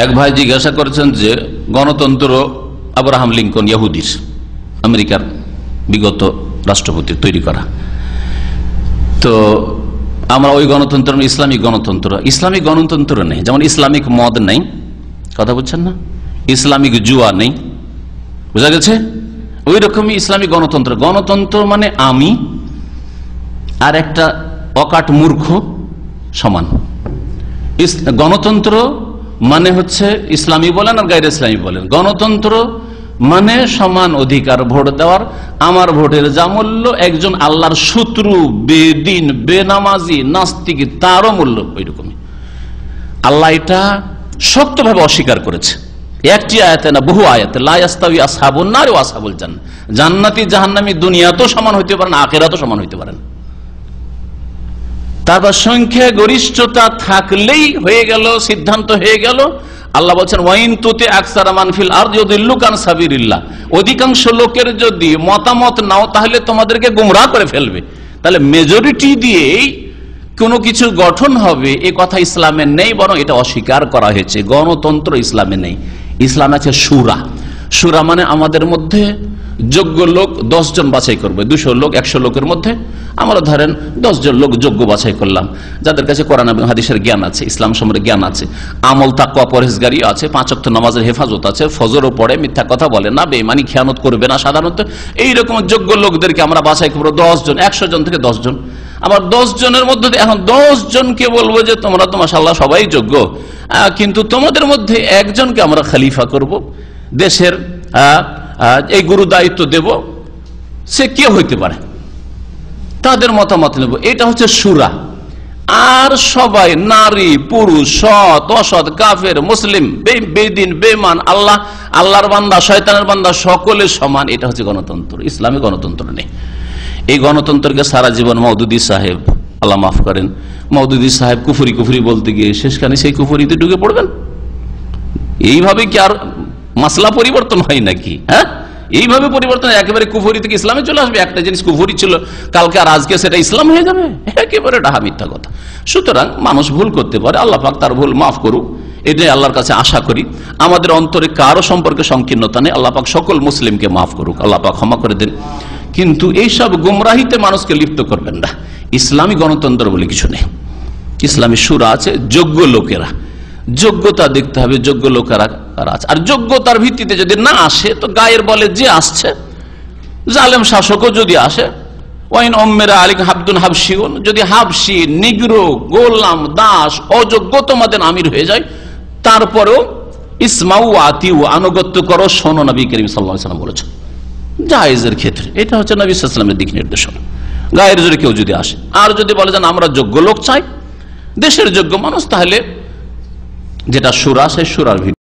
এক ভাই জিজ্ঞাসা করেছেন যে গণতন্ত্র আব্রাহাম লিঙ্কন ইহুদির আমেরিকার বিগত রাষ্ট্রপতি তৈরি করা, তো আমরা ওই গণতন্ত্র ইসলামিক গণতন্ত্র নেই, যেমন ইসলামিক মদ নেই, কথা বুঝছেন না, ইসলামিক জুয়া নেই, বোঝা গেছে? ওই রকমই ইসলামিক গণতন্ত্র মানে আমি আর একটা অকাট মূর্খ সমান। গণতন্ত্র মানে হচ্ছে ইসলামী বলেন আর গায়রে ইসলামী বলেন, গণতন্ত্র মানে সমান অধিকার ভোট দেওয়ার। আমার ভোটের যা মূল্য, একজন আল্লাহর শত্রু, বেদিন, বেনামাজি, নাস্তিক, তারও মূল্য ওই রকমই। আল্লাহ এটা শক্তভাবে অস্বীকার করেছে, একটি আয়াতে না, বহু আয়াতে। লা ইয়াস্তাওয়ি আসহাবুন নার ওয়া আসহাবুল জান্নাহ, জান্নাতি জাহান্নামী দুনিয়াতেও সমান হইতে পারেন, আখিরাতেও সমান হইতে পারেন। তারপর সংখ্যা গরিষ্ঠতা থাকলেই হয়ে গেল, সিদ্ধান্ত হয়ে গেল। আল্লাহ বলছেন ওয়াইন তুতি আকসারা মান ফিল আরদি ইউদিল্লুকা আন সাবিলিল্লাহ, অধিকাংশ লোকের যদি মতামত নাও তাহলে তোমাদেরকে গুমরাহ করে ফেলবে। তাহলে মেজরিটি দিয়েই কোনো কিছু গঠন হবে এ কথা ইসলামে নেই, বরং এটা অস্বীকার করা হয়েছে। গণতন্ত্র ইসলামে নেই, ইসলামে আছে শুরা। শুরা মানে আমাদের মধ্যে যোগ্য লোক 10 জন বাছাই করবে, 200 লোক 100 লোকের মধ্যে আমরা ধরেন 10 জন লোক যোগ্য বাছাই করলাম, যাদের কাছে কোরআন এবং হাদিসের জ্ঞান আছে, ইসলাম সম্পর্কে জ্ঞান আছে, আমল তাকওয়া পরহেজগারি আছে, 5 ওয়াক্ত নামাজের হেফাজত আছে, ফজরও পড়ে, মিথ্যা কথা বলে না, বেঈমানি খেয়ানত করবে না। সাধারণত এইরকম যোগ্য লোকদেরকে আমরা বাছাই করবো 10 জন, 100 জন থেকে 10 জন। আবার 10 জনের মধ্যে এখন 10 জনকে বলবো যে তোমরা তো মাশাআল্লাহ সবাই যোগ্য, কিন্তু তোমাদের মধ্যে একজনকে আমরা খলিফা করব, দেশের এই গুরু দায়িত্ব দেব, সে কে হইতে পারে, তাদের মতামত নেব। এটা হচ্ছে শুরা। আর সবাই, নারী পুরুষ, সৎ অসৎ, কাফের মুসলিম, বেদিন বেমান, আল্লাহর বান্দা শয়তানের বান্দা, সকলে সমান। এটা হচ্ছে গণতন্ত্র। ইসলামী গণতন্ত্র নেই। এই গণতন্ত্রকে সারা জীবন মওদুদি সাহেব, আল্লাহ মাফ করেন, মওদুদি সাহেব কুফরি বলতে গিয়ে শেষখানে সেই কুফরিতে ঢুকে পড়বেন। এইভাবে কি আর মাসলা পরিবর্তন হয় নাকি? হ্যাঁ, এইভাবে পরিবর্তন, একেবারে কুফরি থেকে ইসলামে চলে আসবে। একটা জিনিস কুফরি ছিল কালকে আর আজকে সেটা ইসলাম হয়ে যাবে, একেবারে ডাহা মিথ্যা কথা। সুতরাং মানুষ ভুল করতে পারে, আল্লাহ পাক তার ভুল মাফ করুক, এটাই আল্লাহর কাছে আশা করি। আমাদের অন্তরে কারো সম্পর্কে সংকীর্ণতা নেই, আল্লাহ পাক সকল মুসলিমকে মাফ করুক, আল্লাহ পাক ক্ষমা করে দেন। কিন্তু এইসব গুমরাহিতে মানুষকে লিপ্ত করবেন না। ইসলামী গণতন্ত্র বলে কিছু নেই। ইসলামী শুরা আছে, যোগ্য লোকেরা, যোগ্যতা দেখতে হবে, যোগ্য লোকেরা আছে। আর যোগ্যতার ভিত্তিতে যদি না আসে তো গায়ের বলে যে আসছে, জালেম শাসকও যদি আসে, ওয়াইন ওম্মেরা আলিক হাবদুন হাবশিউন, যদি হাবশি, নিগ্রো, গোলাম, দাস, অযোগ্য তোমাদের আমির হয়ে যায়, তারপরেও ইসমাউ আতিউ, আনুগত্য করো, শোনো, নবী করিম সাল্লাল্লাহু আলাইহি ওয়াসাল্লাম বলেছেন জায়েজের ক্ষেত্রে। এটা হচ্ছে নবী সাল্লাল্লাহু আলাইহি ওয়াসাল্লামের দিক নির্দেশনা। গায়ের জোরে কেউ যদি আসে, আর যদি বলে যে আমরা যোগ্য লোক চাই, দেশের যোগ্য মানুষ, তাহলে যেটা শুরা, সেই শুরার ভিত্তি